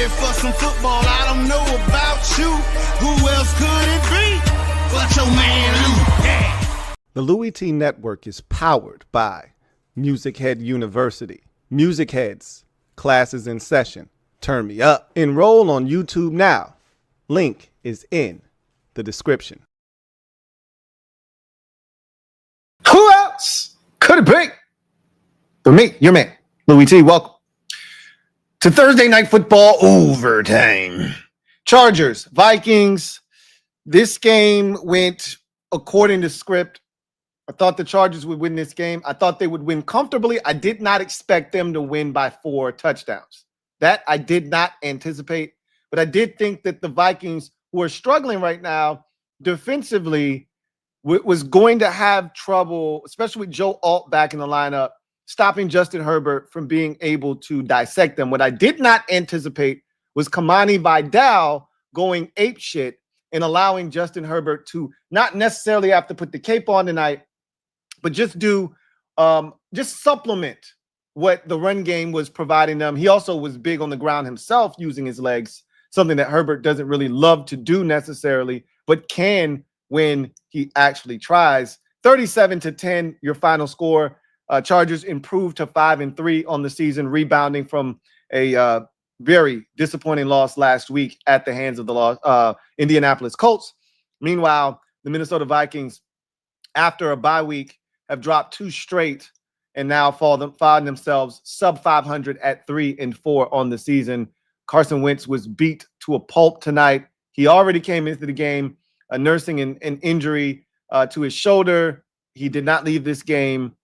ready for some football. I don't know about you. Who else could it be but your man Lou? Yeah. The LouieTeeNetwork is powered by MusicHead University. MusicHeads, classes in session. Turn me up. Enroll on YouTube now. Link is in the description. Who else could it be but me, your man, Louie T? Welcome to Thursday Night Football Overtime. Chargers, Vikings. This game went according to script. I thought the Chargers would win this game. I thought they would win comfortably. I did not expect them to win by 4 touchdowns. That I did not anticipate. But I did think that the Vikings, who are struggling right now defensively, was going to have trouble, especially with Joe Alt back in the lineup, stopping Justin Herbert from being able to dissect them. What I did not anticipate was Kamani Vidal going apeshit and allowing Justin Herbert to not necessarily have to put the cape on tonight, but just supplement what the run game was providing them. He also was big on the ground himself using his legs, something that Herbert doesn't really love to do necessarily, but can when he actually tries. 37-10, your final score. Chargers improved to 5-3 on the season, rebounding from a very disappointing loss last week at the hands of the Indianapolis Colts. Meanwhile, the Minnesota Vikings, after a bye week, have dropped 2 straight and now find themselves sub 500 at 3-4 on the season. Carson Wentz was beat to a pulp tonight. He already came into the game nursing an injury to his shoulder. He did not leave this game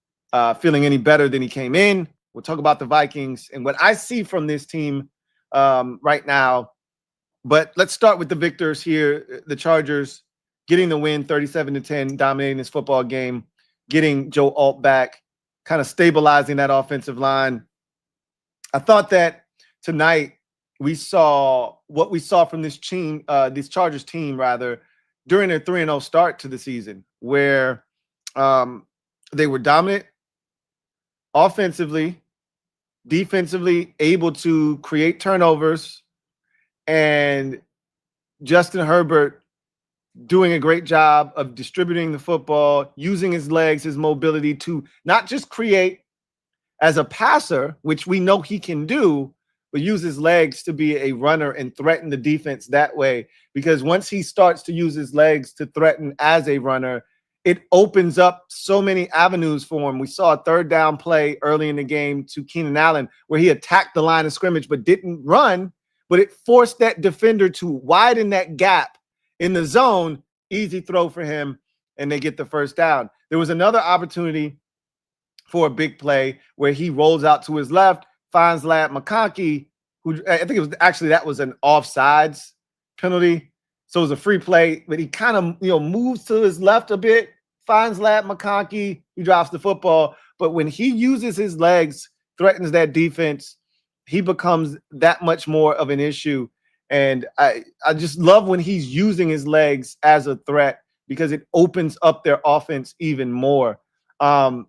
feeling any better than he came in. We'll talk about the Vikings and what I see from this team right now. But let's start with the victors here. The Chargers getting the win, 37-10, dominating this football game, getting Joe Alt back, kind of stabilizing that offensive line. I thought that tonight we saw what we saw from this team, this Chargers team, rather, during their 3-0 start to the season, where they were dominant offensively, defensively, able to create turnovers, and Justin Herbert doing a great job of distributing the football, using his legs, his mobility to not just create as a passer, which we know he can do, but use his legs to be a runner and threaten the defense that way. Because once he starts to use his legs to threaten as a runner, it opens up so many avenues for him. We saw a 3rd down play early in the game to Keenan Allen where he attacked the line of scrimmage but didn't run, but it forced that defender to widen that gap in the zone. Easy throw for him, and they get the 1st down. There was another opportunity for a big play where he rolls out to his left, finds Ladd McConkey, who I think it was actually that was an offsides penalty. So it was a free play, but he kind of moves to his left a bit, finds Ladd McConkey, he drops the football. But when he uses his legs, threatens that defense, he becomes that much more of an issue. And I just love when he's using his legs as a threat because it opens up their offense even more. Kamani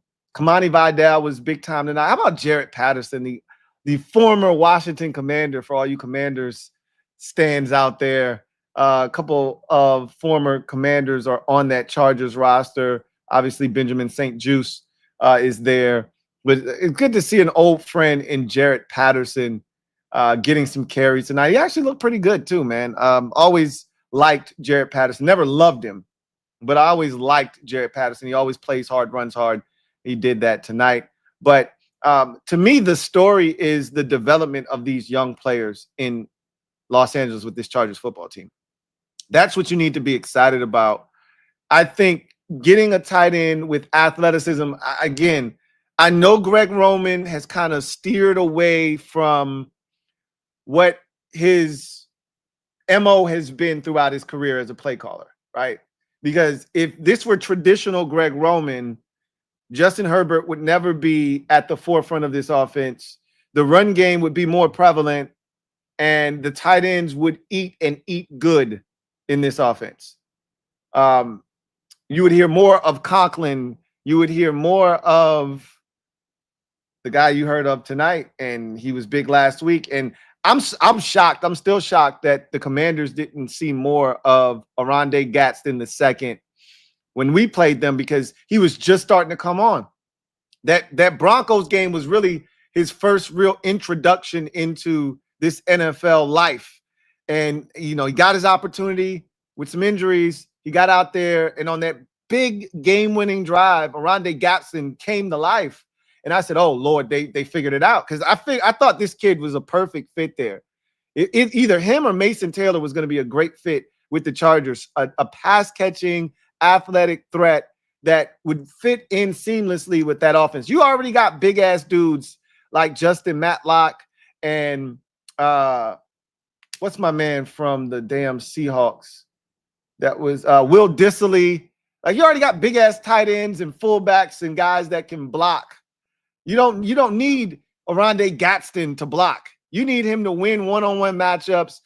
Vidal was big time tonight. How about Jarrett Patterson, the former Washington Commander, for all you Commanders stands out there? A couple of former Commanders are on that Chargers roster. Obviously, Benjamin St-Juste is there. But it's good to see an old friend in Jarrett Patterson getting some carries tonight. He actually looked pretty good too, man. Always liked Jarrett Patterson. Never loved him, but I always liked Jarrett Patterson. He always plays hard, runs hard. He did that tonight. But to me, the story is the development of these young players in Los Angeles with this Chargers football team. That's what you need to be excited about. I think getting a tight end with athleticism, again, I know Greg Roman has kind of steered away from what his MO has been throughout his career as a play caller, right? Because if this were traditional Greg Roman, Justin Herbert would never be at the forefront of this offense. The run game would be more prevalent, and the tight ends would eat and eat good in this offense. You would hear more of Conklin. You would hear more of the guy you heard of tonight, and he was big last week. And I'm shocked. I'm still shocked that the Commanders didn't see more of Oronde Gadsden II when we played them, because he was just starting to come on. That Broncos game was really his first real introduction into this NFL life. And, he got his opportunity with some injuries. He got out there, and on that big game-winning drive, Oronde Gadsden came to life. And I said, oh, Lord, they figured it out. Because I thought this kid was a perfect fit there. Either him or Mason Taylor was going to be a great fit with the Chargers, a pass-catching, athletic threat that would fit in seamlessly with that offense. You already got big-ass dudes like Justin Matlock and what's my man from the damn Seahawks? That was Will Dissly. Like, you already got big-ass tight ends and fullbacks and guys that can block. You don't need Oronde Gadsden to block. You need him to win one-on-one matchups,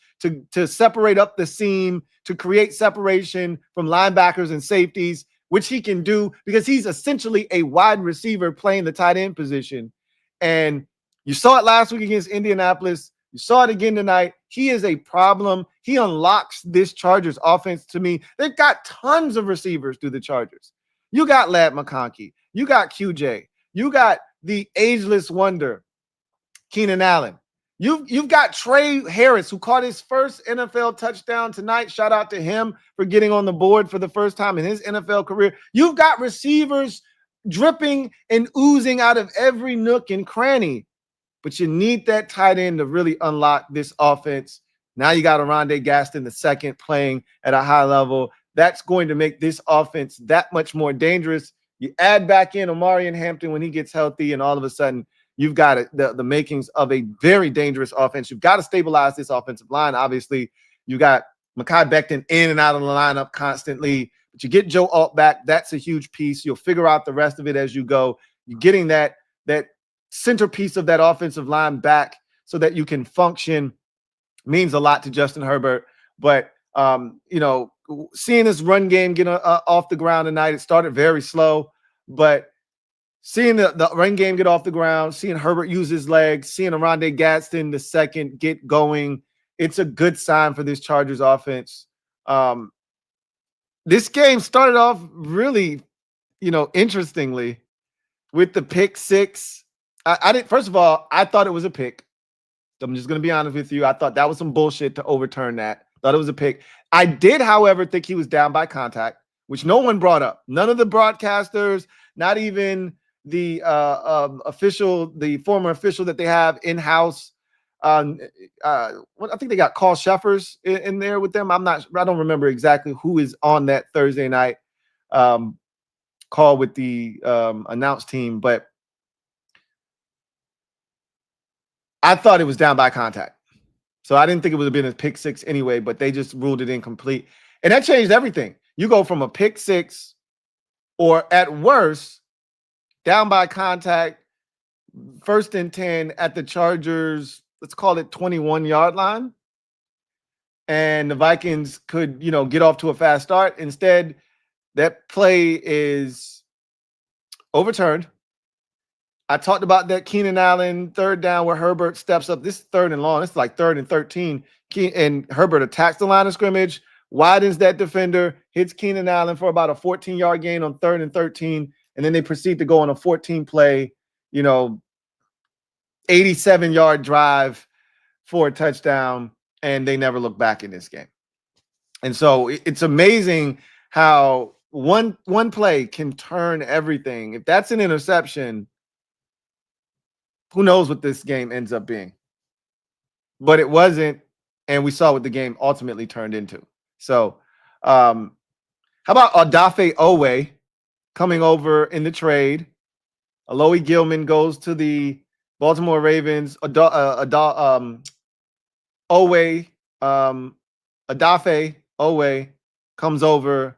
to separate up the seam, to create separation from linebackers and safeties, which he can do because he's essentially a wide receiver playing the tight end position. And you saw it last week against Indianapolis. You saw it again tonight. He is a problem. He unlocks this Chargers offense to me. They've got tons of receivers through the Chargers. You got Ladd McConkey. You got QJ. You got the ageless wonder, Keenan Allen. You've got Trey Harris, who caught his first NFL touchdown tonight. Shout out to him for getting on the board for the first time in his NFL career. You've got receivers dripping and oozing out of every nook and cranny. But you need that tight end to really unlock this offense. Now you got Oronde Gadsden II playing at a high level. That's going to make this offense that much more dangerous. You add back in Omarion Hampton when he gets healthy, and all of a sudden you've got the makings of a very dangerous offense. You've got to stabilize this offensive line. Obviously, you got Mekhi Becton in and out of the lineup constantly. But you get Joe Alt back. That's a huge piece. You'll figure out the rest of it as you go. You're getting that centerpiece of that offensive line back so that you can function means a lot to Justin Herbert. But, seeing this run game get off the ground tonight, it started very slow. But seeing the run game get off the ground, seeing Herbert use his legs, seeing Oronde Gadsden II get going, it's a good sign for this Chargers offense. This game started off really, interestingly with the pick six. I didn't. First of all, I thought it was a pick. I'm just going to be honest with you. I thought that was some bullshit to overturn that. Thought it was a pick. I did, however, think he was down by contact, which no one brought up. None of the broadcasters, not even the the former official that they have in-house. I think they got Carl Sheffers in there with them. I don't remember exactly who is on that Thursday night call with the announce team, but I thought it was down by contact. So I didn't think it would have been a pick six anyway, but they just ruled it incomplete. And that changed everything. You go from a pick six, or at worst, down by contact, 1st and 10 at the Chargers, let's call it 21-yard line. And the Vikings could, get off to a fast start. Instead, that play is overturned. I talked about that Keenan Allen 3rd down where Herbert steps up. This is 3rd and long. It's like 3rd and 13. And Herbert attacks the line of scrimmage, widens that defender, hits Keenan Allen for about a 14-yard gain on 3rd and 13. And then they proceed to go on a 14-play, 87-yard drive for a touchdown. And they never look back in this game. And so it's amazing how one play can turn everything. If that's an interception, who knows what this game ends up being. But it wasn't, and we saw what the game ultimately turned into. So how about Odafe Owe coming over in the trade? Alohi Gilman goes to the Baltimore Ravens. Odafe Owe comes over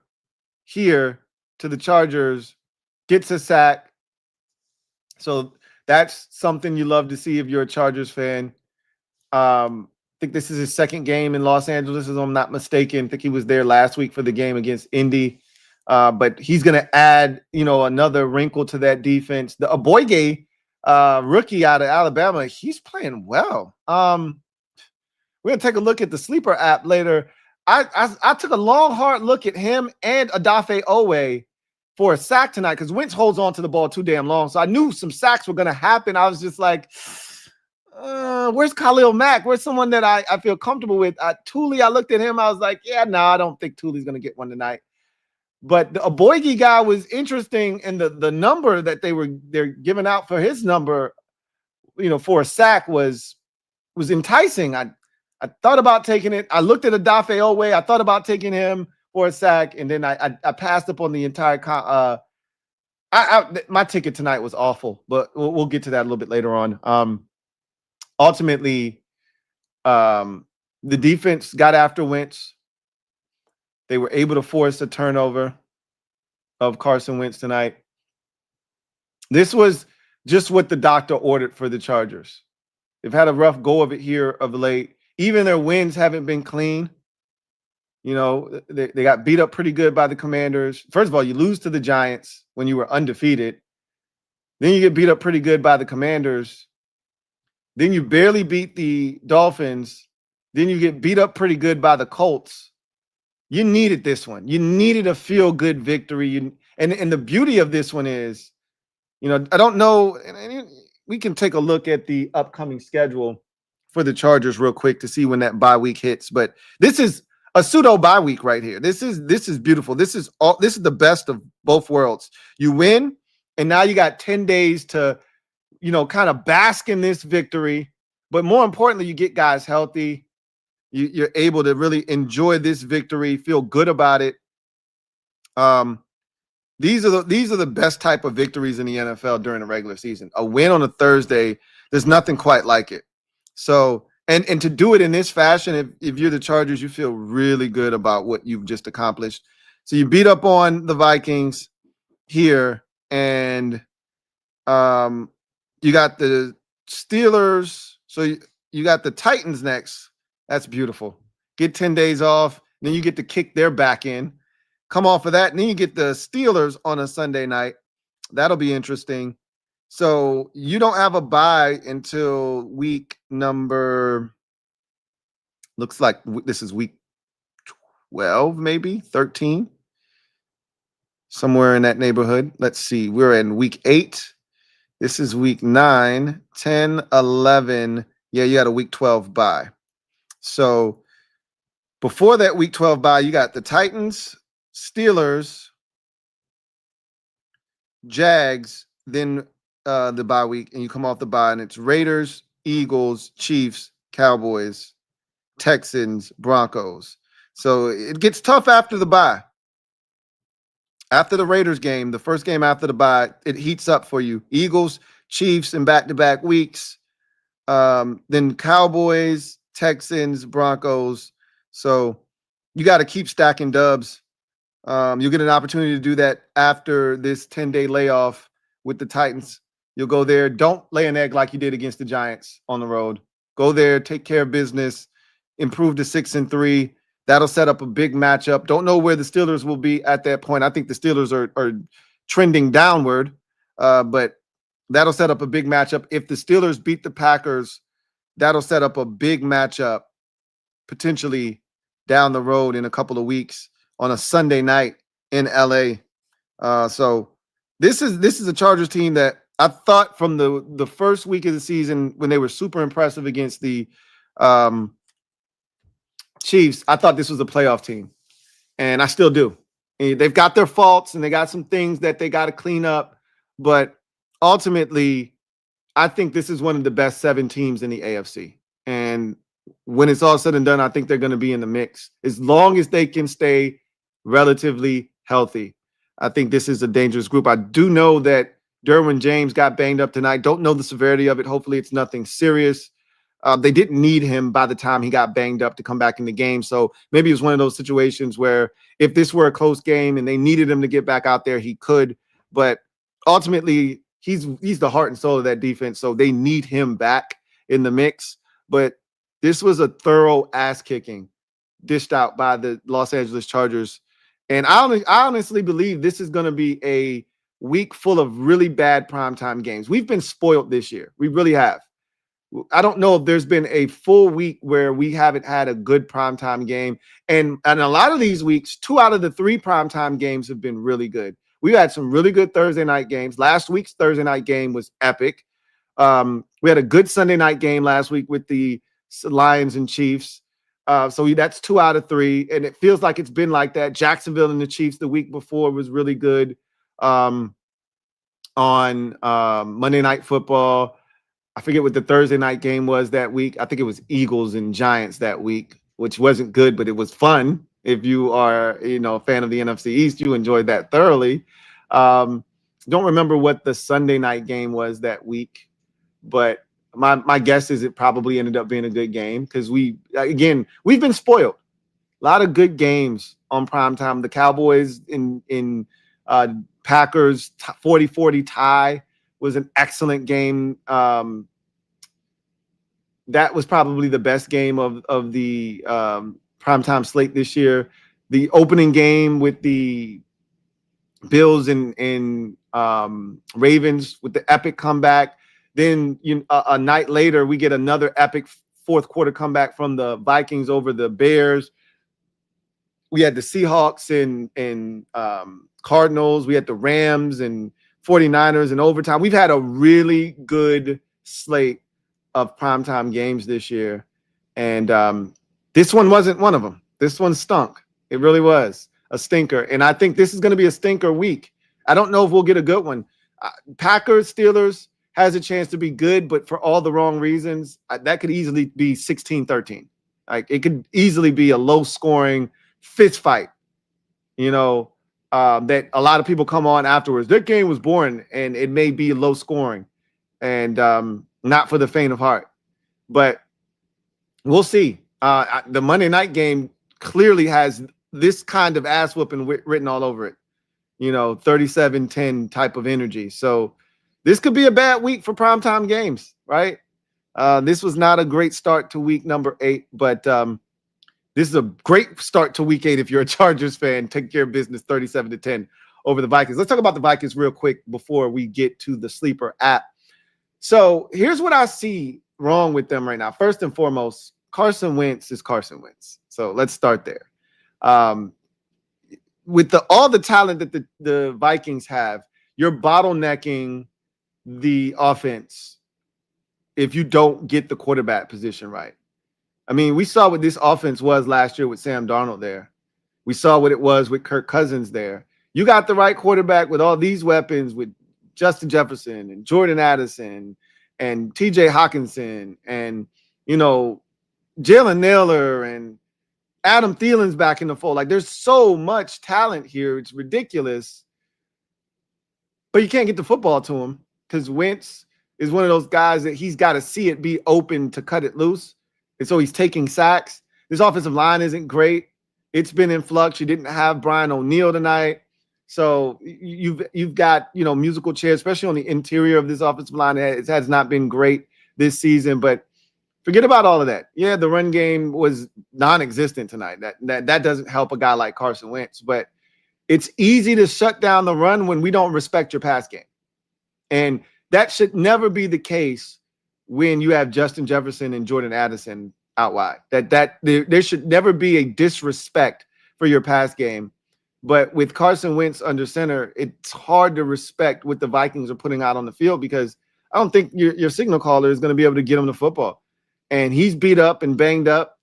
here to the Chargers, gets a sack. So that's something you love to see if you're a Chargers fan. I think this is his 2nd game in Los Angeles, if I'm not mistaken. I think he was there last week for the game against Indy. But he's going to add, another wrinkle to that defense. The Aboyge rookie out of Alabama, he's playing well. We're gonna take a look at the sleeper app later. I took a long, hard look at him and Odafe Owe for a sack tonight because Wentz holds on to the ball too damn long. So I knew some sacks were gonna happen. I was just like, where's Khalil Mack? Where's someone that I feel comfortable with? Thule, I looked at him. I was like, yeah, no, I don't think Thule's gonna get one tonight. But the Aboigi guy was interesting, and the number that they're giving out for his number, for a sack was enticing. I thought about taking it. I looked at Odafe Owe. I thought about taking him for a sack, and then I passed up on the entire. My ticket tonight was awful, but we'll get to that a little bit later on. Ultimately, the defense got after Wentz. They were able to force a turnover of Carson Wentz tonight. This was just what the doctor ordered for the Chargers. They've had a rough go of it here of late. Even their wins haven't been clean. They got beat up pretty good by the Commanders. First of all, you lose to the Giants when you were undefeated. Then you get beat up pretty good by the Commanders. Then you barely beat the Dolphins. Then you get beat up pretty good by the Colts. You needed this one. You needed a feel-good victory. And the beauty of this one is, I don't know, and we can take a look at the upcoming schedule for the Chargers real quick to see when that bye week hits. But this is a pseudo bye week right here. This is beautiful. This is the best of both worlds. You win, and now you got 10 days to, kind of bask in this victory. But more importantly, you get guys healthy. You're able to really enjoy this victory, feel good about it. These are the best type of victories in the NFL during the regular season. A win on a Thursday, there's nothing quite like it. So, and to do it in this fashion, if you're the Chargers, you feel really good about what you've just accomplished. So you beat up on the Vikings here, and you got the Steelers. So you got the Titans next. That's beautiful. Get 10 days off. Then you get to kick their back in. Come off of that. And then you get the Steelers on a Sunday night. That'll be interesting. So you don't have a bye until week number, looks like this is week 12, maybe 13, somewhere in that neighborhood. Let's see. We're in week 8. This is week 9, 10, 11. Yeah, you got a week 12 bye. So before that week 12 bye, you got the Titans, Steelers, Jags, then the bye week, and you come off the bye, and it's Raiders, Eagles, Chiefs, Cowboys, Texans, Broncos. So it gets tough after the bye. After the Raiders game, the first game after the bye, it heats up for you. Eagles, Chiefs in back-to-back weeks. Then Cowboys, Texans, Broncos. So you got to keep stacking dubs. You'll get an opportunity to do that after this 10-day layoff with the Titans. You'll go there. Don't lay an egg like you did against the Giants on the road. Go there, take care of business, improve to 6-3. That'll set up a big matchup. Don't know where the Steelers will be at that point. I think the Steelers are trending downward, but that'll set up a big matchup. If the Steelers beat the Packers, that'll set up a big matchup potentially down the road in a couple of weeks on a Sunday night in LA. So this is a Chargers team that I thought from the first week of the season when they were super impressive against the Chiefs, I thought this was a playoff team, and I still do. And they've got their faults and they got some things that they got to clean up, but ultimately, I think this is one of the best 7 teams in the AFC. And when it's all said and done, I think they're going to be in the mix as long as they can stay relatively healthy. I think this is a dangerous group. I do know that Derwin James got banged up tonight. Don't know the severity of it. Hopefully it's nothing serious. They didn't need him by the time he got banged up to come back in the game. So maybe it was one of those situations where if this were a close game and they needed him to get back out there, he could. But ultimately, he's the heart and soul of that defense. So they need him back in the mix. But this was a thorough ass kicking dished out by the Los Angeles Chargers. And I honestly believe this is going to be a week full of really bad primetime games. We've been spoiled this year. We really have. I don't know if there's been a full week where we haven't had a good primetime game. And a lot of these weeks, 2 out of the 3 primetime games have been really good. We had some really good Thursday night games. Last week's Thursday night game was epic. We had a good Sunday night game last week with the Lions and Chiefs. So that's 2 out of 3. And it feels like it's been like that. Jacksonville and the Chiefs the week before was really good on Monday Night Football. I forget what the Thursday night game was that week. I think it was Eagles and Giants that week, which wasn't good, but it was fun. If you are, a fan of the NFC East, you enjoyed that thoroughly. Don't remember what the Sunday night game was that week, but my guess is it probably ended up being a good game because we've been spoiled. A lot of good games on primetime. The Cowboys in Packers 40-40 tie was an excellent game. That was probably the best game of the primetime slate this year. The opening game with the Bills and Ravens with the epic comeback. Then a night later, we get another epic fourth quarter comeback from the Vikings over the Bears. We had the Seahawks and Cardinals. We had the Rams and 49ers in overtime. We've had a really good slate of primetime games this year. And this one wasn't one of them. This one stunk. It really was a stinker. And I think this is going to be a stinker week. I don't know if we'll get a good one. Packers, Steelers has a chance to be good, but for all the wrong reasons, that could easily be 16-13. Like it could easily be a low scoring fist fight, that a lot of people come on afterwards. That game was boring, and it may be low scoring and not for the faint of heart. But we'll see. The Monday night game clearly has this kind of ass whooping written all over it, 37-10 type of energy. So this could be a bad week for primetime games, right? This was not a great start to week number 8, but this is a great start to week 8 if you're a Chargers fan. Take care of business 37-10 over the Vikings. Let's talk about the Vikings real quick before we get to the sleeper app. So here's what I see wrong with them right now. First and foremost, Carson Wentz is Carson Wentz. So let's start there. With all the talent that the Vikings have, you're bottlenecking the offense if you don't get the quarterback position right. I mean, we saw what this offense was last year with Sam Darnold there. We saw what it was with Kirk Cousins there. You got the right quarterback with all these weapons with Justin Jefferson and Jordan Addison and TJ Hawkinson and, Jalen Naylor and Adam Thielen's back in the fold. Like, there's so much talent here. It's ridiculous. But you can't get the football to him because Wentz is one of those guys that he's got to see it be open to cut it loose. And so he's taking sacks. This offensive line isn't great. It's been in flux. You didn't have Brian O'Neill tonight. So you've got, musical chairs, especially on the interior of this offensive line. It has not been great this season, but forget about all of that. Yeah, the run game was non-existent tonight. That doesn't help a guy like Carson Wentz, but it's easy to shut down the run when we don't respect your pass game. And that should never be the case when you have Justin Jefferson and Jordan Addison out wide. There should never be a disrespect for your pass game. But with Carson Wentz under center, it's hard to respect what the Vikings are putting out on the field because I don't think your signal caller is going to be able to get him the football. And he's beat up and banged up.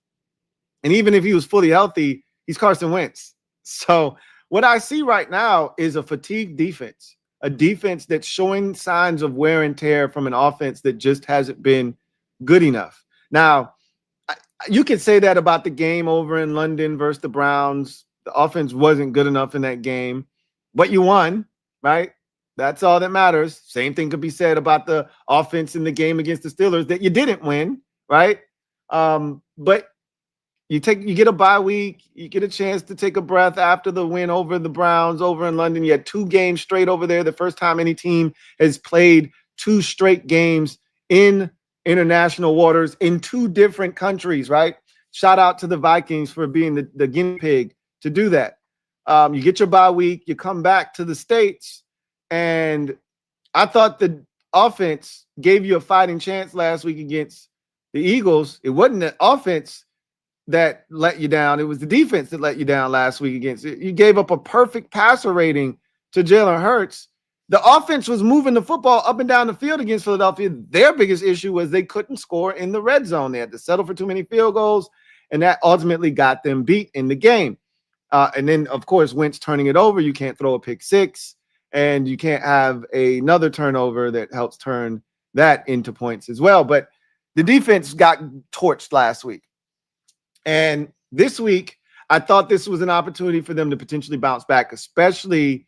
And even if he was fully healthy, he's Carson Wentz. So what I see right now is a fatigued defense, a defense that's showing signs of wear and tear from an offense that just hasn't been good enough. Now, you can say that about the game over in London versus the Browns. The offense wasn't good enough in that game, but you won, right? That's all that matters. Same thing could be said about the offense in the game against the Steelers that you didn't win, right? But you get a bye week, you get a chance to take a breath after the win over the Browns over in London. You had 2 games straight over there. The first time any team has played 2 straight games in international waters in 2 different countries, right? Shout out to the Vikings for being the guinea pig to do that. You get your bye week, you come back to the States, and I thought the offense gave you a fighting chance last week against the Eagles. It wasn't the offense that let you down. It was the defense that let you down last week against it. You gave up a perfect passer rating to Jalen Hurts. The offense was moving the football up and down the field against Philadelphia. Their biggest issue was they couldn't score in the red zone. They had to settle for too many field goals, and that ultimately got them beat in the game. And then, of course, Wentz turning it over. You can't throw a pick six, and you can't have another turnover that helps turn that into points as well. But the defense got torched last week. And this week, I thought this was an opportunity for them to potentially bounce back, especially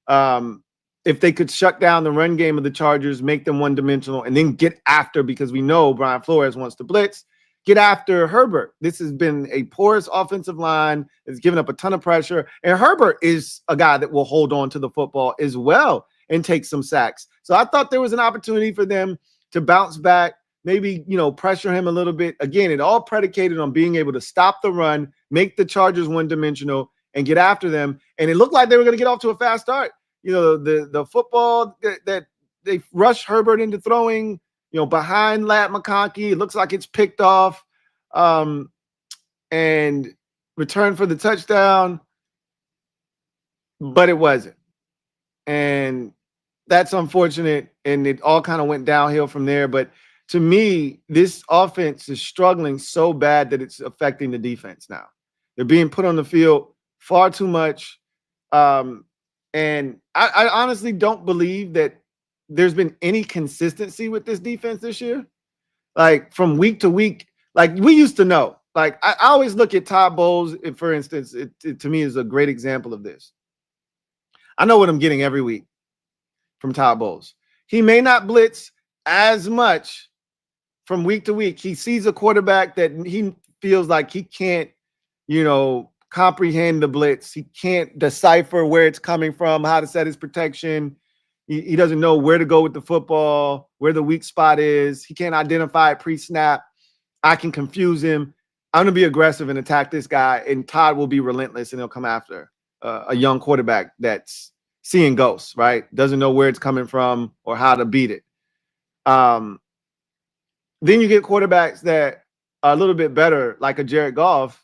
if they could shut down the run game of the Chargers, make them one-dimensional, and then get after, because we know Brian Flores wants to blitz, get after Herbert. This has been a porous offensive line. It's given up a ton of pressure. And Herbert is a guy that will hold on to the football as well and take some sacks. So I thought there was an opportunity for them to bounce back, maybe, pressure him a little bit. Again, it all predicated on being able to stop the run, make the Chargers one-dimensional, and get after them. And it looked like they were going to get off to a fast start. The football that they rushed Herbert into throwing, behind Lat McConkey. It looks like it's picked off and returned for the touchdown, but it wasn't. And that's unfortunate, and it all kind of went downhill from there. But to me, this offense is struggling so bad that it's affecting the defense now. They're being put on the field far too much. And I honestly don't believe that there's been any consistency with this defense this year. Like from week to week, like we used to know. Like I always look at Todd Bowles, for instance, it to me is a great example of this. I know what I'm getting every week from Todd Bowles. He may not blitz as much from week to week. He sees a quarterback that he feels like he can't, comprehend the blitz. He can't decipher where it's coming from, how to set his protection. He doesn't know where to go with the football, where the weak spot is. He can't identify it pre-snap. I can confuse him. I'm going to be aggressive and attack this guy, and Todd will be relentless, and he'll come after a young quarterback that's seeing ghosts, right? Doesn't know where it's coming from or how to beat it. Then you get quarterbacks that are a little bit better, like a Jared Goff,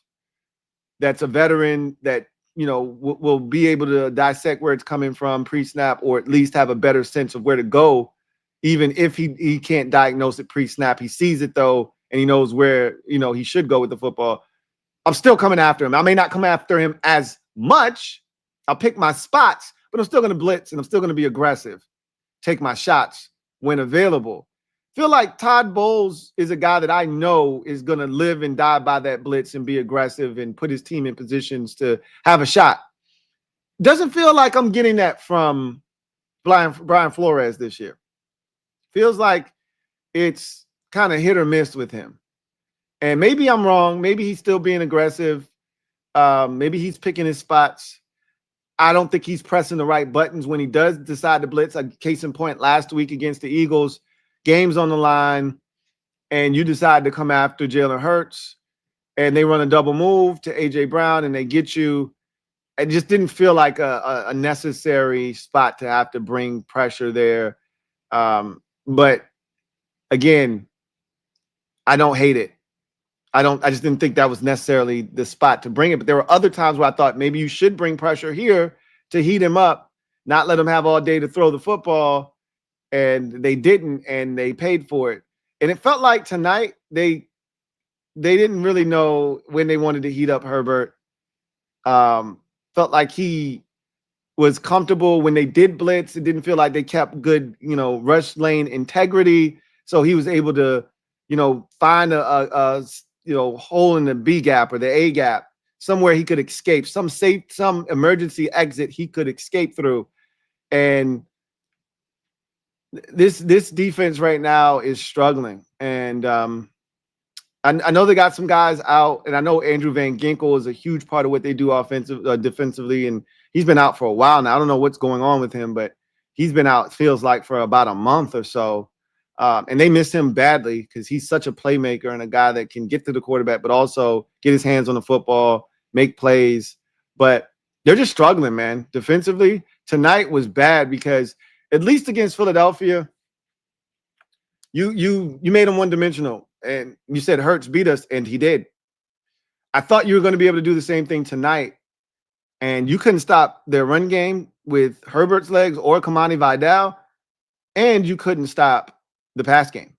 that's a veteran that, will be able to dissect where it's coming from pre-snap, or at least have a better sense of where to go, even if he can't diagnose it pre-snap. He sees it, though, and he knows where, he should go with the football. I'm still coming after him. I may not come after him as much. I'll pick my spots, but I'm still going to blitz, and I'm still going to be aggressive, take my shots when available. Feel like Todd Bowles is a guy that I know is going to live and die by that blitz and be aggressive and put his team in positions to have a shot. Doesn't feel like I'm getting that from Brian Flores this year. Feels like it's kind of hit or miss with him. And maybe I'm wrong. Maybe he's still being aggressive. Maybe he's picking his spots. I don't think he's pressing the right buttons when he does decide to blitz. A case in point, last week against the Eagles, game's on the line, and you decide to come after Jalen Hurts, and they run a double move to A.J. Brown, and they get you. It just didn't feel like a necessary spot to have to bring pressure there. But, again, I don't hate it. I just didn't think that was necessarily the spot to bring it. But there were other times where I thought maybe you should bring pressure here to heat him up, not let him have all day to throw the football. And they didn't, and they paid for it. And it felt like tonight they didn't really know when they wanted to heat up Herbert. Felt like he was comfortable when they did blitz. It didn't feel like they kept good, rush lane integrity. So he was able to, find a hole in the B gap or the A gap, somewhere he could escape, some emergency exit he could escape through. And this defense right now is struggling, and I know they got some guys out, and I know Andrew Van Ginkel is a huge part of what they do defensively, and he's been out for a while now. I don't know what's going on with him, but he's been out, feels like, for about a month or so, and they miss him badly because he's such a playmaker and a guy that can get to the quarterback, but also get his hands on the football, make plays. But they're just struggling, man. Defensively, tonight was bad because – at least against Philadelphia, You made him one-dimensional, and you said Hurts beat us, and he did. I thought you were going to be able to do the same thing tonight, and you couldn't stop their run game with Herbert's legs or Kamani Vidal, and you couldn't stop the pass game.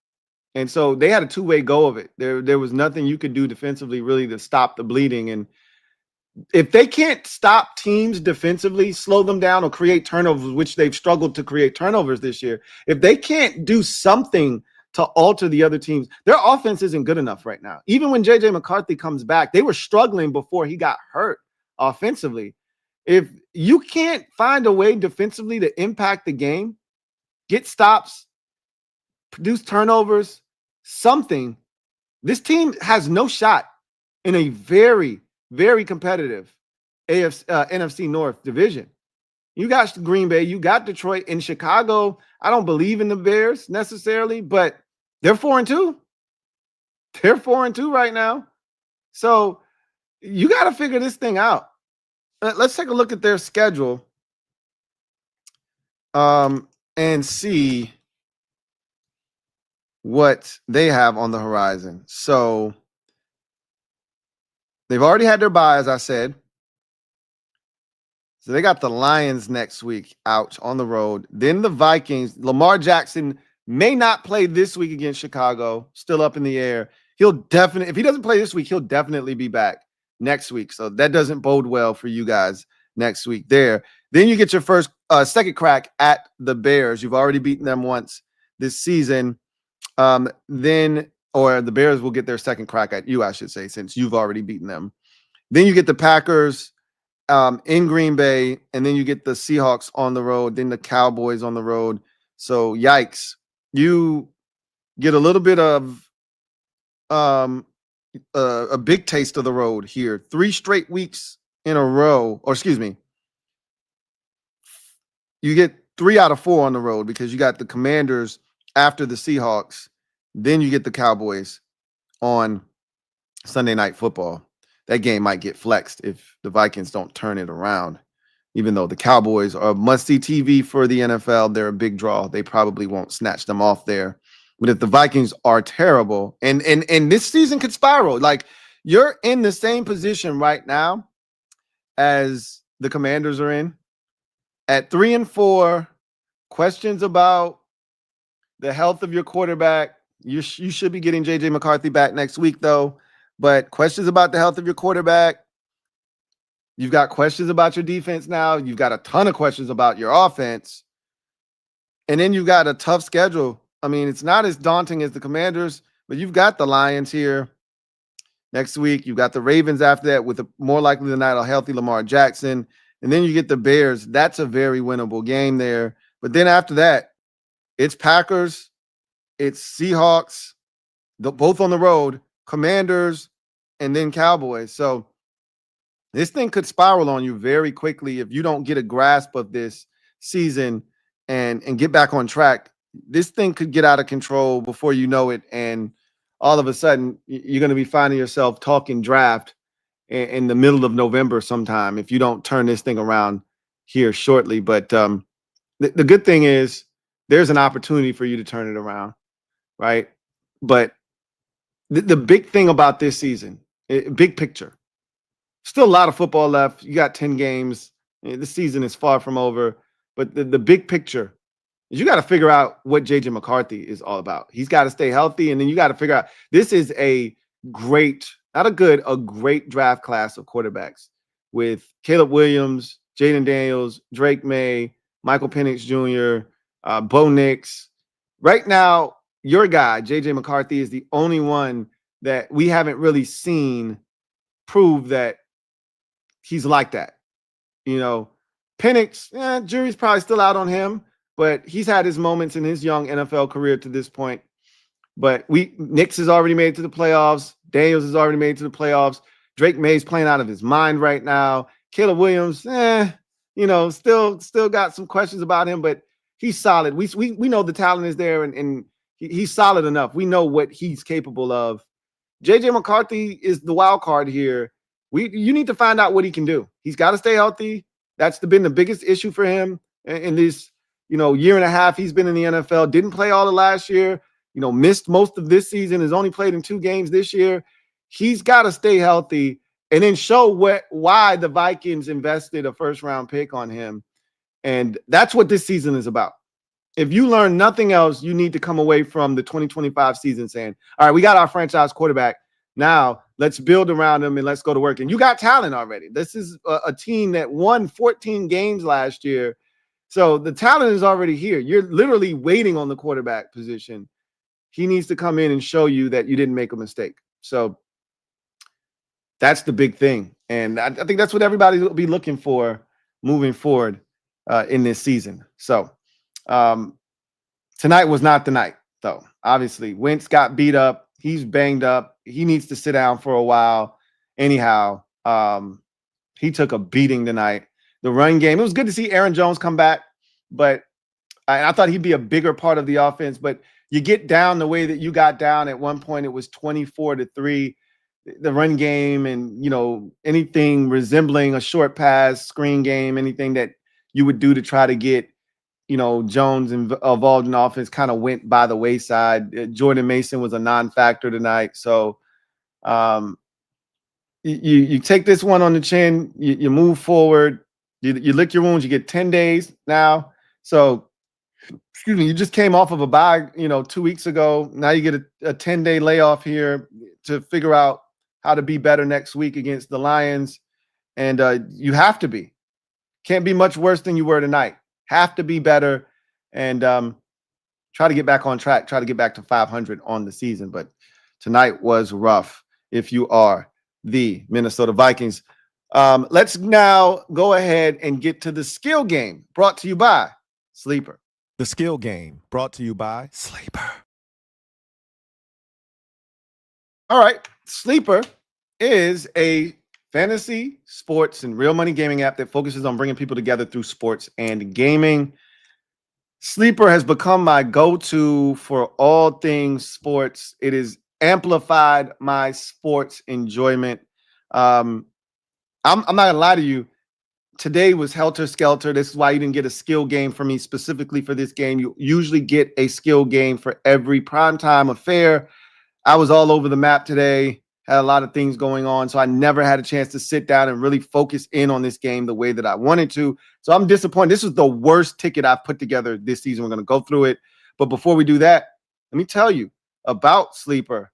And so they had a two-way go of it. There was nothing you could do defensively really to stop the bleeding. And if they can't stop teams defensively, slow them down, or create turnovers, which they've struggled to create turnovers this year, if they can't do something to alter the other teams, their offense isn't good enough right now. Even when J.J. McCarthy comes back, they were struggling before he got hurt offensively. If you can't find a way defensively to impact the game, get stops, produce turnovers, something, this team has no shot in a very, very competitive NFC North division. You got Green Bay, you got Detroit. In Chicago, I don't believe in the Bears necessarily, but they're 4-2. They're 4-2 right now. So you got to figure this thing out. Let's take a look at their schedule and see what they have on the horizon. So they've already had their bye, as I said. So they got the Lions next week out on the road. Then the Vikings. Lamar Jackson may not play this week against Chicago. Still up in the air. He'll definitely, if he doesn't play this week, he'll definitely be back next week. So that doesn't bode well for you guys next week there. Then you get your second crack at the Bears. You've already beaten them once this season. Or the Bears will get their second crack at you, I should say, since you've already beaten them. Then you get the Packers in Green Bay, and then you get the Seahawks on the road, then the Cowboys on the road. So yikes. You get a little bit of a big taste of the road here. 3 straight weeks in a row, or excuse me, you get 3 out of 4 on the road because you got the Commanders after the Seahawks. Then you get the Cowboys on Sunday Night Football. That game might get flexed if the Vikings don't turn it around. Even though the Cowboys are must-see TV for the NFL, they're a big draw. They probably won't snatch them off there. But if the Vikings are terrible, and this season could spiral, like you're in the same position right now as the Commanders are in. At 3-4, questions about the health of your quarterback. You should be getting J.J. McCarthy back next week, though. But questions about the health of your quarterback. You've got questions about your defense now. You've got a ton of questions about your offense. And then you've got a tough schedule. I mean, it's not as daunting as the Commanders, but you've got the Lions here next week. You've got the Ravens after that with more likely than not a healthy Lamar Jackson. And then you get the Bears. That's a very winnable game there. But then after that, it's Packers, it's Seahawks, both on the road, Commanders, and then Cowboys. So this thing could spiral on you very quickly if you don't get a grasp of this season and get back on track. This thing could get out of control before you know it, and all of a sudden you're going to be finding yourself talking draft in the middle of November sometime if you don't turn this thing around here shortly. But the good thing is there's an opportunity for you to turn it around, right? But the big thing about this season, big picture, still a lot of football left. You got 10 games. The season is far from over. But the big picture is you got to figure out what J.J. McCarthy is all about. He's got to stay healthy. And then you got to figure out this is a great, not a good, a great draft class of quarterbacks with Caleb Williams, Jaden Daniels, Drake May, Michael Penix Jr., Bo Nix. Right now, your guy, J.J. McCarthy, is the only one that we haven't really seen prove that he's like that. You know, Penix, jury's probably still out on him, but he's had his moments in his young NFL career to this point. But Nix has already made it to the playoffs. Daniels has already made it to the playoffs. Drake May's playing out of his mind right now. Caleb Williams, still got some questions about him, but he's solid. We know the talent is there, and he's solid enough. We know what he's capable of. J.J. McCarthy is the wild card here. You need to find out what he can do. He's got to stay healthy. That's been the biggest issue for him in this, year and a half he's been in the NFL. Didn't play all of last year. missed most of this season, has only played in 2 games this year. He's got to stay healthy and then show why the Vikings invested a first-round pick on him. And that's what this season is about. If you learn nothing else, you need to come away from the 2025 season saying, all right, we got our franchise quarterback. Now let's build around him and let's go to work. And you got talent already. This is a team that won 14 games last year. So the talent is already here. You're literally waiting on the quarterback position. He needs to come in and show you that you didn't make a mistake. So that's the big thing. And I think that's what everybody will be looking for moving forward in this season. So tonight was not the night, though. Obviously, Wentz got beat up. He's banged up. He needs to sit down for a while. Anyhow, he took a beating tonight. The run game, it was good to see Aaron Jones come back, but I thought he'd be a bigger part of the offense. But you get down the way that you got down at one point, it was 24-3. The run game and, anything resembling a short pass, screen game, anything that you would do to try to get, Jones involved in the offense kind of went by the wayside. Jordan Mason was a non-factor tonight. So you take this one on the chin, you move forward, you lick your wounds, you get 10 days now. So, excuse me, you just came off of a bye, 2 weeks ago. Now you get a 10-day layoff here to figure out how to be better next week against the Lions. And you have to be. Can't be much worse than you were tonight. Have to be better and try to get back on track, try to get back to 500 on the season. But tonight was rough if you are the Minnesota Vikings. Let's now go ahead and get to the skill game brought to you by Sleeper. The skill game brought to you by Sleeper. All right. Sleeper is a fantasy, sports, and real money gaming app that focuses on bringing people together through sports and gaming. Sleeper has become my go-to for all things sports. It has amplified my sports enjoyment. I'm not gonna lie to you. Today was helter-skelter. This is why you didn't get a skill game for me specifically for this game. You usually get a skill game for every primetime affair. I was all over the map today, had a lot of things going on, so I never had a chance to sit down and really focus in on this game the way that I wanted to. So I'm disappointed. This is the worst ticket I've put together this season. We're going to go through it. But before we do that, let me tell you about Sleeper.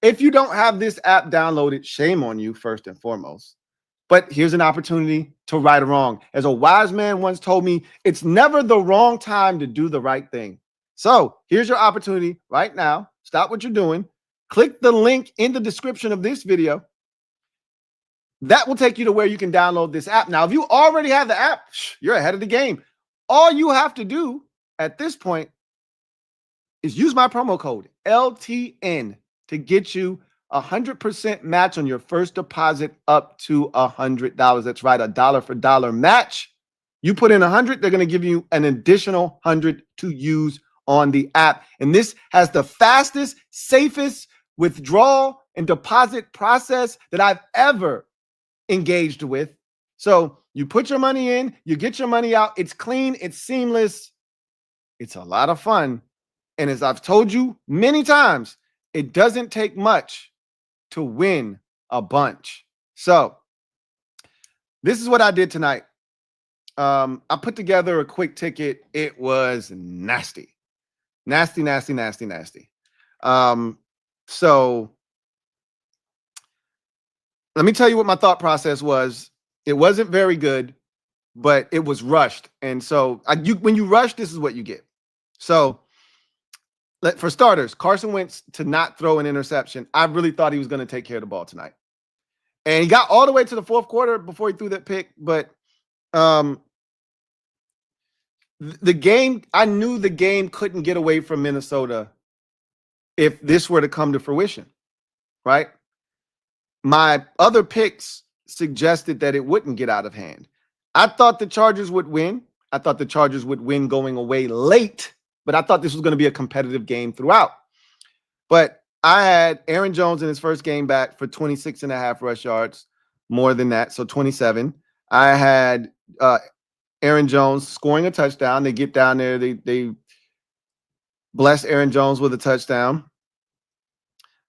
If you don't have this app downloaded, shame on you, first and foremost. But here's an opportunity to right a wrong. As a wise man once told me, it's never the wrong time to do the right thing. So here's your opportunity right now. Stop what you're doing. Click the link in the description of this video. That will take you to where you can download this app. Now, if you already have the app, you're ahead of the game. All you have to do at this point is use my promo code LTN to get you 100% match on your first deposit up to $100. That's right, a dollar for dollar match. You put in 100, they're going to give you an additional 100 to use on the app. And this has the fastest, safest withdrawal and deposit process that I've ever engaged with. So you put your money in, you get your money out. It's clean, it's seamless. It's a lot of fun. And as I've told you many times, it doesn't take much to win a bunch. So this is what I did tonight. I put together a quick ticket. It was nasty. Nasty. So let me tell you what my thought process was. It wasn't very good, but it was rushed. And so when you rush, this is what you get. So for starters, Carson Wentz to not throw an interception. I really thought he was going to take care of the ball tonight. And he got all the way to the fourth quarter before he threw that pick. But the game, I knew the game couldn't get away from Minnesota if this were to come to fruition, right? My other picks suggested that it wouldn't get out of hand. I thought the Chargers would win. I thought the Chargers would win going away late, but I thought this was going to be a competitive game throughout. But I had Aaron Jones in his first game back for 26.5 rush yards, more than that, so 27. I had Aaron Jones scoring a touchdown. They get down there. They blessed Aaron Jones with a touchdown.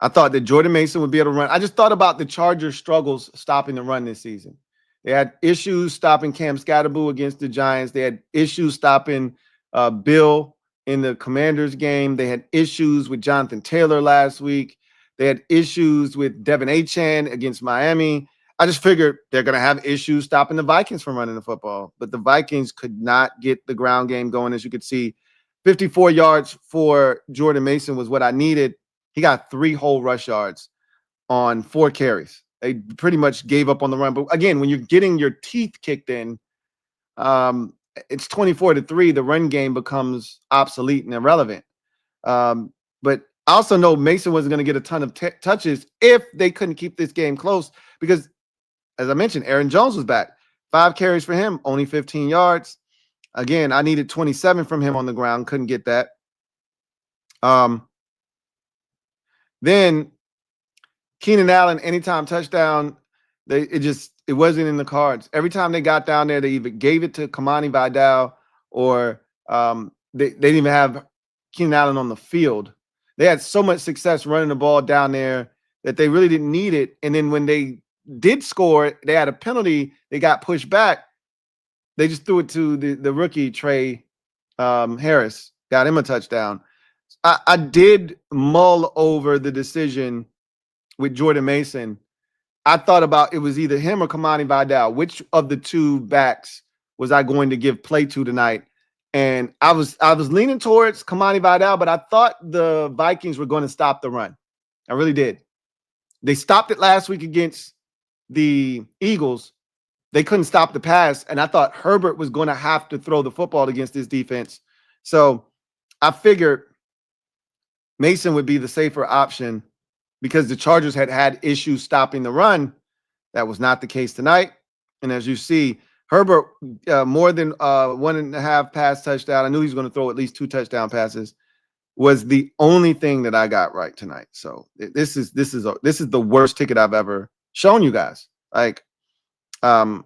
I thought that Jordan Mason would be able to run. I just thought about the Chargers' struggles stopping the run this season. They had issues stopping Cam Scatterboo against the Giants. They had issues stopping Bill in the Commanders game. They had issues with Jonathan Taylor last week. They had issues with Devin Achane against Miami. I just figured they're going to have issues stopping the Vikings from running the football. But the Vikings could not get the ground game going. As you could see, 54 yards for Jordan Mason was what I needed. He got 3 whole rush yards on 4 carries. They pretty much gave up on the run. But again, when you're getting your teeth kicked in, it's 24-3. The run game becomes obsolete and irrelevant. But I also know Mason wasn't going to get a ton of touches if they couldn't keep this game close because, as I mentioned, Aaron Jones was back. 5 carries for him, only 15 yards. Again, I needed 27 from him on the ground. Couldn't get that. Then Keenan Allen, anytime touchdown, it wasn't in the cards. Every time they got down there, they either gave it to Kamani Vidal or they didn't even have Keenan Allen on the field. They had so much success running the ball down there that they really didn't need it. And then when they did score, they had a penalty. They got pushed back. They just threw it to the rookie, Trey Harris, got him a touchdown. I did mull over the decision with Jordan Mason. I thought about it was either him or Kamani Vidal. Which of the 2 backs was I going to give play to tonight? And I was leaning towards Kamani Vidal, but I thought the Vikings were going to stop the run. I really did. They stopped it last week against the Eagles. They couldn't stop the pass, and I thought Herbert was going to have to throw the football against this defense. So I figured Mason would be the safer option because the Chargers had issues stopping the run. That was not the case tonight. And as you see, Herbert, more than 1.5 pass touchdown. I knew he was going to throw at least 2 touchdown passes. Was the only thing that I got right tonight. So this is the worst ticket I've ever shown you guys. Like, I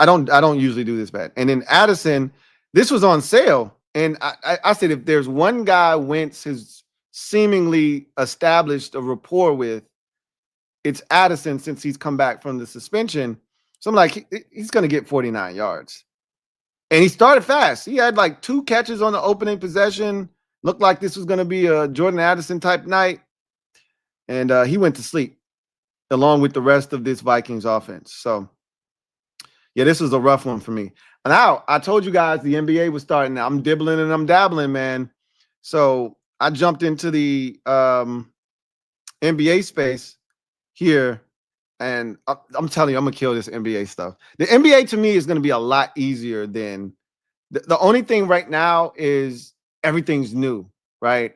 don't usually do this bad. And then Addison, this was on sale. And I said, if there's one guy Wentz has seemingly established a rapport with, it's Addison since he's come back from the suspension. So I'm like, he's going to get 49 yards. And he started fast. He had like 2 catches on the opening possession. Looked like this was going to be a Jordan Addison type night. And he went to sleep along with the rest of this Vikings offense. So, yeah, this was a rough one for me. Now, I told you guys the NBA was starting. I'm dibbling and I'm dabbling, man. So I jumped into the NBA space here, and I'm telling you, I'm going to kill this NBA stuff. The NBA, to me, is going to be a lot easier than the only thing right now is everything's new, right?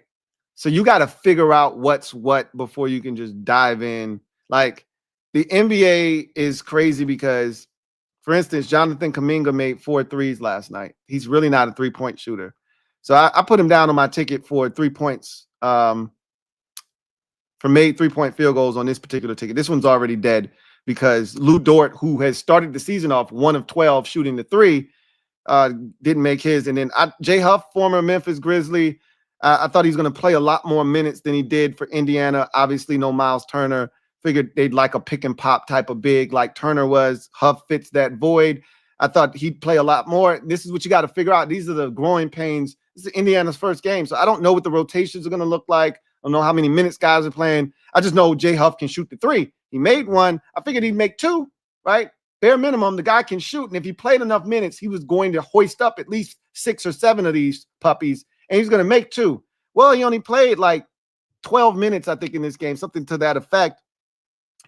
So you got to figure out what's what before you can just dive in. Like, the NBA is crazy because, for instance, Jonathan Kuminga made 4 threes last night. He's really not a 3-point shooter. So I put him down on my ticket for 3 points for made 3-point field goals on this particular ticket. This one's already dead because Lou Dort, who has started the season off 1 of 12 shooting the 3, didn't make his. And then Jay Huff, former Memphis Grizzly, I thought he's going to play a lot more minutes than he did for Indiana. Obviously, no Miles Turner. Figured they'd like a pick and pop type of big like Turner was. Huff fits that void. I thought he'd play a lot more. This is what you got to figure out. These are the growing pains. This is Indiana's first game. So I don't know what the rotations are going to look like. I don't know how many minutes guys are playing. I just know Jay Huff can shoot the 3. He made 1. I figured he'd make 2, right? Bare minimum, the guy can shoot. And if he played enough minutes, he was going to hoist up at least 6 or 7 of these puppies. And he's going to make 2. Well, he only played like 12 minutes, I think, in this game, something to that effect.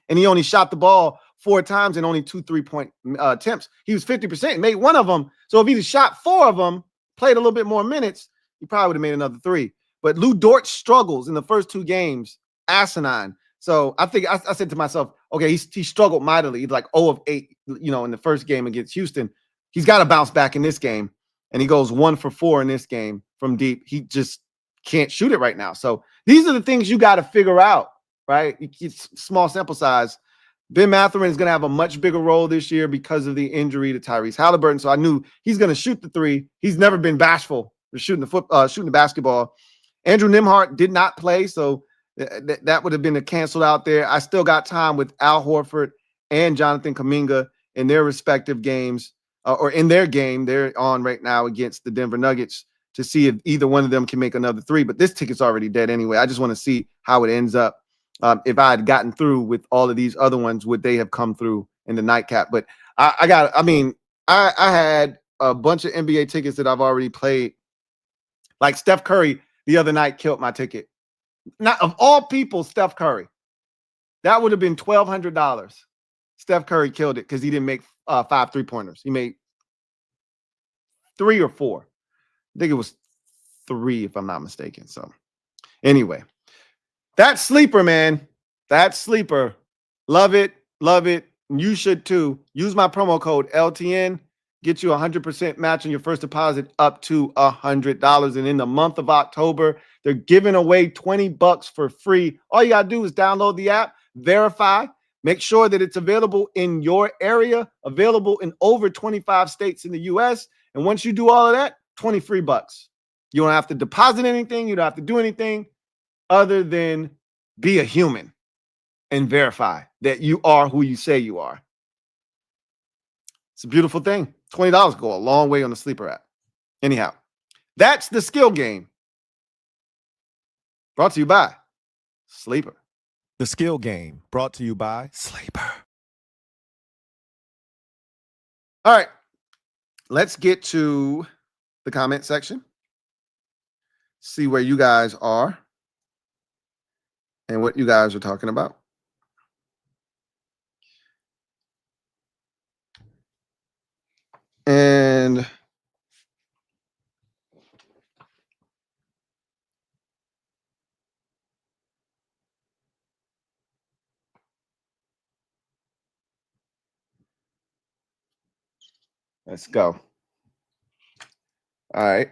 And he only shot the ball 4 times and only 2 3-point attempts. He was 50%, made 1 of them. So if he shot 4 of them, played a little bit more minutes, he probably would have made another 3. But Lou Dort's struggles in the first 2 games, asinine. So I think I said to myself, okay, he struggled mightily. He's like 0 of 8, in the first game against Houston. He's got to bounce back in this game. And he goes 1 for 4 in this game from deep. He just can't shoot it right now. So these are the things you got to figure out. Right? It's small sample size. Ben Mathurin is going to have a much bigger role this year because of the injury to Tyrese Halliburton. So I knew he's going to shoot the 3. He's never been bashful shooting the basketball. Andrew Nembhard did not play, so that would have been canceled out there. I still got time with Al Horford and Jonathan Kuminga in their respective games, or in their game they're on right now against the Denver Nuggets, to see if either one of them can make another three. But this ticket's already dead anyway. I just want to see how it ends up. If I had gotten through with all of these other ones, would they have come through in the nightcap? But I had a bunch of NBA tickets that I've already played. Like Steph Curry the other night killed my ticket. Not of all people, Steph Curry. That would have been $1,200. Steph Curry killed it because he didn't make 5 3-pointers. He made 3 or 4. I think it was 3, if I'm not mistaken. So anyway, that's sleeper, man. That's sleeper. Love it. Love it. You should too. Use my promo code LTN. Get you 100% match on your first deposit up to $100. And in the month of October, they're giving away $20 for free. All you got to do is download the app, verify, make sure that it's available in your area, available in over 25 states in the U.S. And once you do all of that, 20 free bucks. You don't have to deposit anything. You don't have to do anything other than be a human and verify that you are who you say you are. It's a beautiful thing. $20 go a long way on the Sleeper app. Anyhow, that's the skill game. Brought to you by Sleeper. The skill game brought to you by Sleeper. All right. Let's get to the comment section. See where you guys are and what you guys are talking about. And let's go. All right.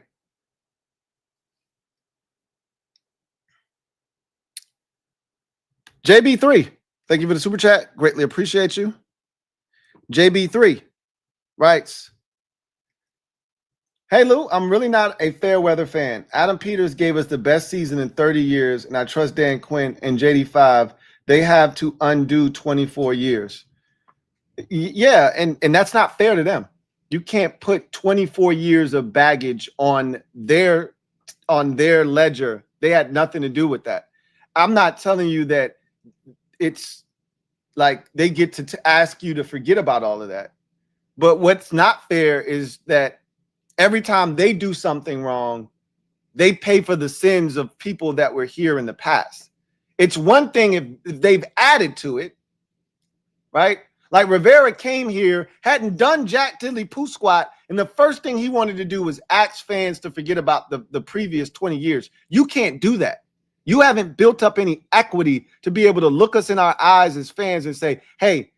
JB3, thank you for the super chat. Greatly appreciate you. JB3 writes, hey, Lou, I'm really not a fair weather fan. Adam Peters gave us the best season in 30 years, and I trust Dan Quinn and JD5. They have to undo 24 years. Yeah, and that's not fair to them. You can't put 24 years of baggage on their ledger. They had nothing to do with that. I'm not telling you that it's like they get to ask you to forget about all of that. But what's not fair is that every time they do something wrong, they pay for the sins of people that were here in the past. It's one thing if they've added to it, right? Like Rivera came here, hadn't done jack diddly poo squat, and the first thing he wanted to do was ask fans to forget about the previous 20 years. You can't do that. You haven't built up any equity to be able to look us in our eyes as fans and say, hey,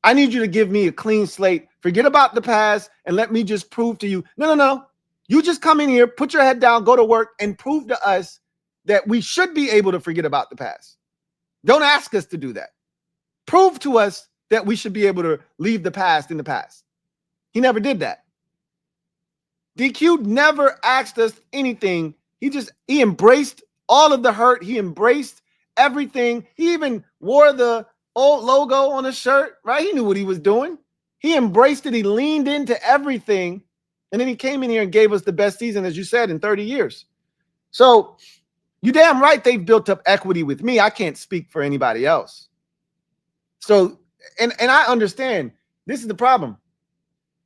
I need you to give me a clean slate. Forget about the past and let me just prove to you. No. You just come in here, put your head down, go to work, and prove to us that we should be able to forget about the past. Don't ask us to do that. Prove to us that we should be able to leave the past in the past. He never did that. DQ never asked us anything. He embraced all of the hurt. He embraced everything. He even wore the old logo on his shirt, right? He knew what he was doing. He embraced it. He leaned into everything. And then he came in here and gave us the best season, as you said, in 30 years. So you damn right they've built up equity with me. I can't speak for anybody else. So, and I understand this is the problem.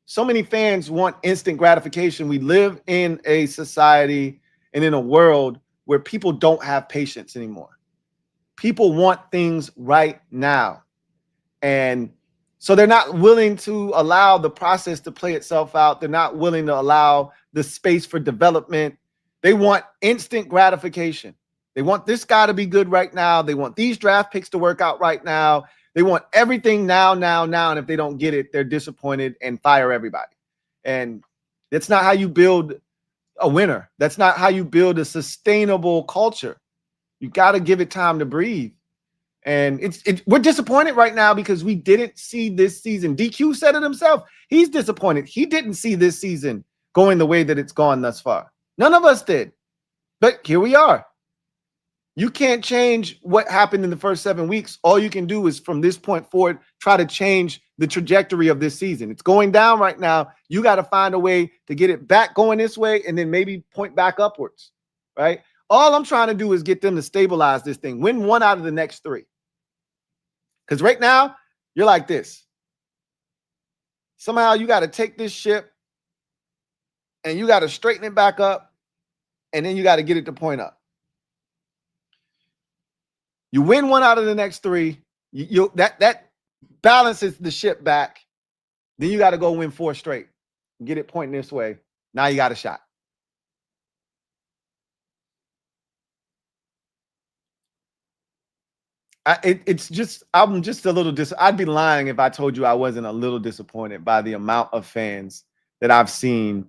So many fans want instant gratification. We live in a society and in a world where people don't have patience anymore. People want things right now. And so they're not willing to allow the process to play itself out. They're not willing to allow the space for development. They want instant gratification. They want this guy to be good right now. They want these draft picks to work out right now. They want everything now. And if they don't get it, they're disappointed and fire everybody. And that's not how you build a winner. That's not how you build a sustainable culture. You got to give it time to breathe. And we're disappointed right now because we didn't see this season. DQ said it himself. He's disappointed. He didn't see this season going the way that it's gone thus far. None of us did. But here we are. You can't change what happened in the first 7 weeks. All you can do is from this point forward, try to change the trajectory of this season. It's going down right now. You got to find a way to get it back going this way and then maybe point back upwards, right? All I'm trying to do is get them to stabilize this thing, win 1 out of the next 3. Because right now, you're like this. Somehow you got to take this ship and you got to straighten it back up, and then you got to get it to point up. You win 1 out of the next 3. That balances the ship back. Then you got to go win 4 straight. Get it pointing this way. Now you got a shot. I'm just a little I'd be lying if I told you I wasn't a little disappointed by the amount of fans that I've seen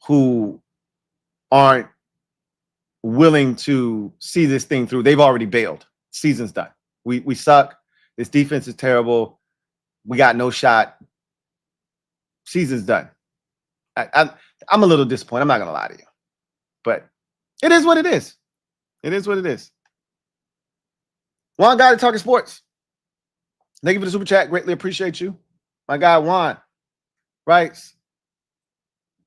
who aren't willing to see this thing through. They've already bailed. Season's done. We suck. This defense is terrible. We got no shot. Season's done. I'm a little disappointed. I'm not gonna lie to you, but it is what it is. It is what it is. Juan Gotti Talking Sports. Thank you for the super chat. Greatly appreciate you. My guy Juan writes,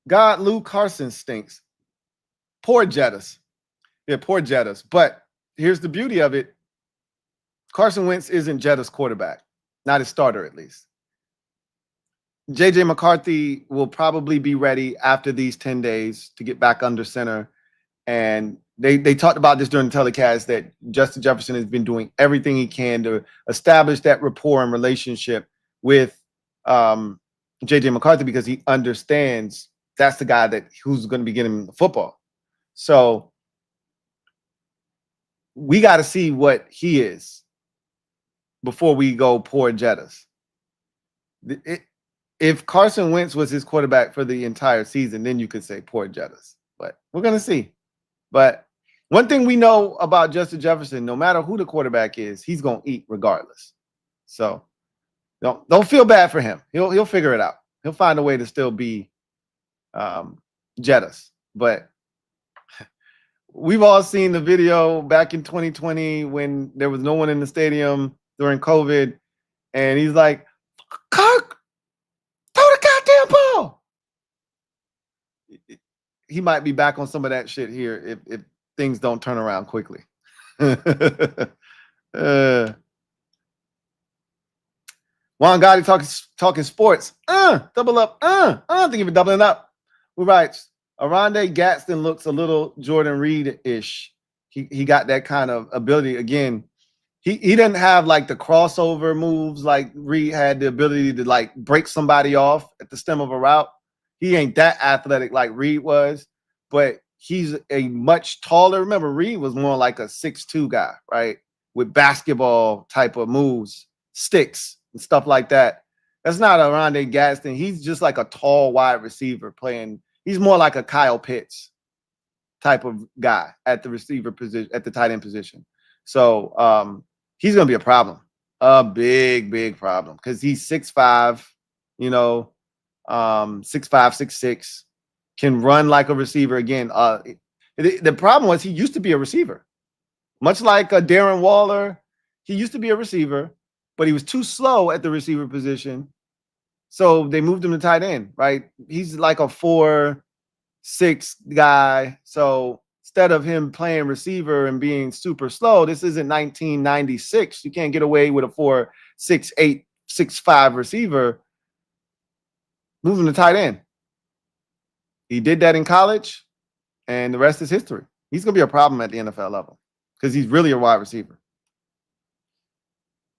God, Lou Carson stinks. Poor Jettas. Yeah, poor Jettas. But here's the beauty of it. Carson Wentz isn't Jetta's quarterback. Not his starter, at least. J.J. McCarthy will probably be ready after these 10 days to get back under center. And they talked about this during the telecast that Justin Jefferson has been doing everything he can to establish that rapport and relationship with J.J. McCarthy because he understands that's the guy who's going to be getting the football. So we got to see what he is before we go poor Jettas. If Carson Wentz was his quarterback for the entire season, then you could say poor Jettas. But we're going to see. But one thing we know about Justin Jefferson, no matter who the quarterback is, he's going to eat regardless. So don't feel bad for him. He'll figure it out. He'll find a way to still be Jettas. But we've all seen the video back in 2020 when there was no one in the stadium during COVID, and he's like, Kirk, throw the goddamn ball. He might be back on some of that shit here if things don't turn around quickly. Juan Gotti talking sports. Double up. I don't think even doubling up. Who writes? Arondé Gadsden looks a little Jordan Reed-ish. He got that kind of ability. Again, he didn't have like the crossover moves like Reed had the ability to like break somebody off at the stem of a route. He ain't that athletic like Reed was, but he's a much taller. Remember, Reed was more like a 6'2" guy, right? With basketball type of moves, sticks and stuff like that. That's not Arondé Gadsden. He's just like a tall wide receiver playing. He's more like a Kyle Pitts type of guy at the receiver position, at the tight end position. So he's going to be a problem, a big problem, because he's 6'5", 6'5", 6'6", can run like a receiver. Again, the problem was he used to be a receiver. Much like Darren Waller, he used to be a receiver, but he was too slow at the receiver position. So they moved him to tight end, right? He's like a 4'6" guy. So instead of him playing receiver and being super slow, this isn't 1996. You can't get away with a 4'6'8", 6'5" receiver. Move him to tight end. He did that in college, and the rest is history. He's going to be a problem at the NFL level because he's really a wide receiver.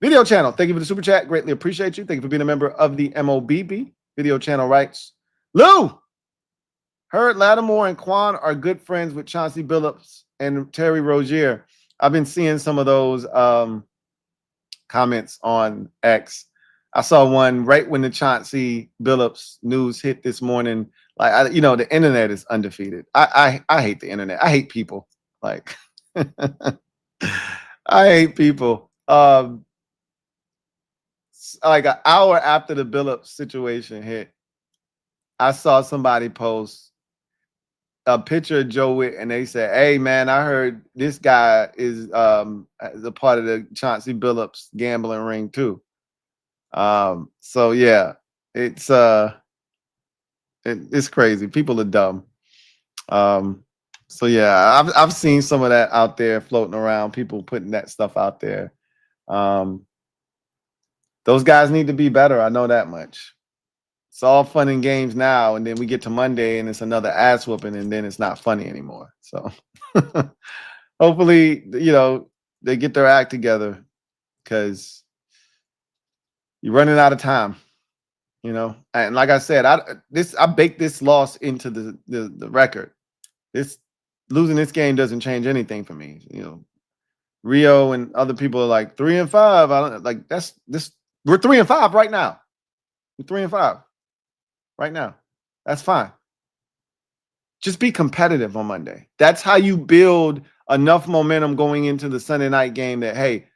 Video channel, thank you for the super chat. Greatly appreciate you. Thank you for being a member of the MOBB. Video channel writes, Lou, heard Lattimore and Quan are good friends with Chauncey Billups and Terry Rozier. I've been seeing some of those comments on X. I saw one right when the Chauncey Billups news hit this morning. Like, the internet is undefeated. I hate the internet. I hate people. Like, I hate people. Like an hour after the Billups situation hit, I saw somebody post, a picture of Joe Witt and they said, "Hey man, I heard this guy is a part of the Chauncey Billups gambling ring too." So yeah, it's it's crazy. People are dumb. So yeah, I've seen some of that out there floating around. People putting that stuff out there. Those guys need to be better. I know that much. It's all fun and games now, and then we get to Monday and it's another ass whooping, and then it's not funny anymore. So hopefully, they get their act together because you're running out of time. And like I said, I baked this loss into the record. Losing this game doesn't change anything for me. Rio and other people are like 3-5. I don't like that's this. We're 3-5 right now. We're 3-5 right now. That's fine. Just be competitive on Monday. That's how you build enough momentum going into the Sunday night game that, hey,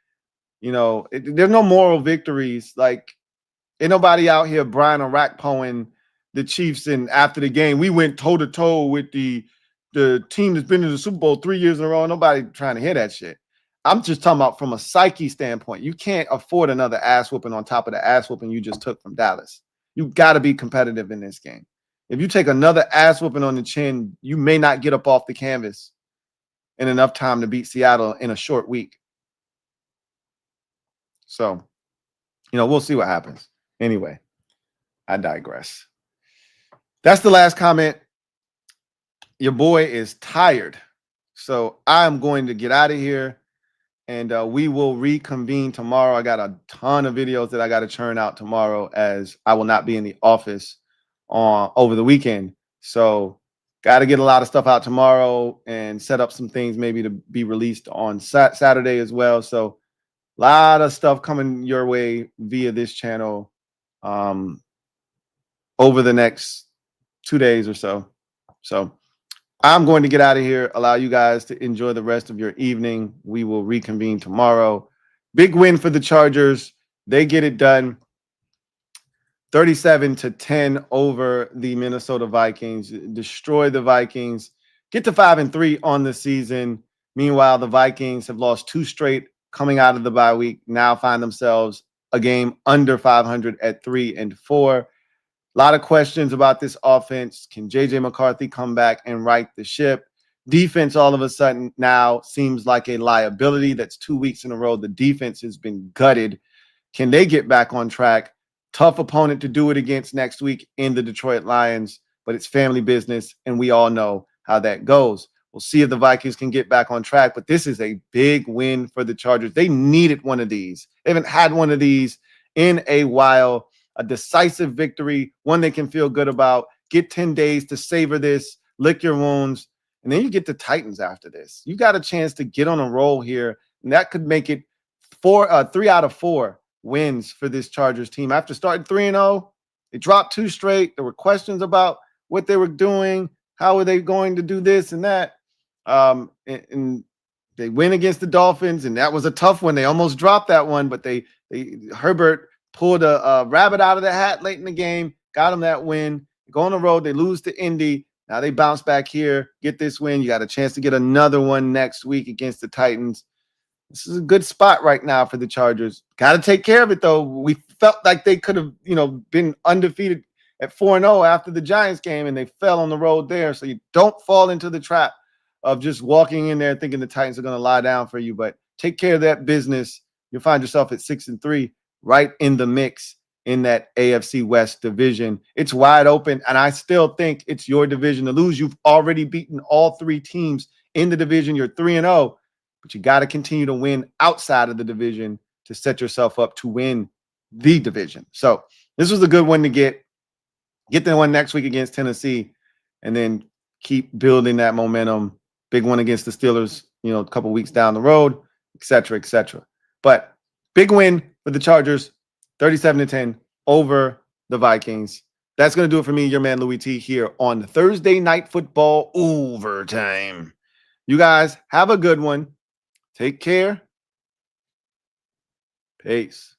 there's no moral victories. Like, ain't nobody out here Brian Arakpoing the Chiefs, and after the game, we went toe-to-toe with the team that's been in the Super Bowl 3 years in a row. Nobody trying to hear that shit. I'm just talking about from a psyche standpoint. You can't afford another ass whooping on top of the ass whooping you just took from Dallas. You got to be competitive in this game. If you take another ass whooping on the chin, you may not get up off the canvas in enough time to beat Seattle in a short week. So, we'll see what happens. Anyway, I digress. That's the last comment. Your boy is tired. So I'm going to get out of here, and we will reconvene tomorrow. I got a ton of videos that I got to churn out tomorrow, as I will not be in the office over the weekend. So got to get a lot of stuff out tomorrow and set up some things maybe to be released on Saturday as well. So a lot of stuff coming your way via this channel over the next 2 days or so. So I'm going to get out of here, allow you guys to enjoy the rest of your evening. We will reconvene tomorrow. Big win for the Chargers. They get it done. 37-10 over the Minnesota Vikings. Destroy the Vikings. Get to 5-3 on the season. Meanwhile, the Vikings have lost 2 straight coming out of the bye week. Now find themselves a game under 500 at 3-4. A lot of questions about this offense. Can J.J. McCarthy come back and right the ship? Defense all of a sudden now seems like a liability. That's 2 weeks in a row. The defense has been gutted. Can they get back on track? Tough opponent to do it against next week in the Detroit Lions, but it's family business, and we all know how that goes. We'll see if the Vikings can get back on track, but this is a big win for the Chargers. They needed one of these. They haven't had one of these in a while. A decisive victory, one they can feel good about. Get 10 days to savor this, lick your wounds, and then you get the Titans after this. You got a chance to get on a roll here, and that could make it 3 out of 4 wins for this Chargers team. After starting 3-0, they dropped 2 straight. There were questions about what they were doing. How were they going to do this and that? And they win against the Dolphins, and that was a tough one. They almost dropped that one, but Herbert pulled a rabbit out of the hat late in the game, got them that win. They go on the road, they lose to Indy. Now they bounce back here, get this win. You got a chance to get another one next week against the Titans. This is a good spot right now for the Chargers. Got to take care of it, though. We felt like they could have, been undefeated at 4-0 after the Giants game, and they fell on the road there. So you don't fall into the trap of just walking in there thinking the Titans are going to lie down for you. But take care of that business. You'll find yourself at 6-3, right in the mix in that AFC West division. It's wide open, and I still think it's your division to lose. You've already beaten all 3 teams in the division. You're 3-0. But you got to continue to win outside of the division to set yourself up to win the division. So this was a good one to get. Get the one next week against Tennessee, and then keep building that momentum. Big one against the Steelers, a couple weeks down the road, et cetera, et cetera. But big win for the Chargers, 37-10 over the Vikings. That's going to do it for me, your man Louie T, here on Thursday Night Football Overtime. You guys have a good one. Take care. Peace.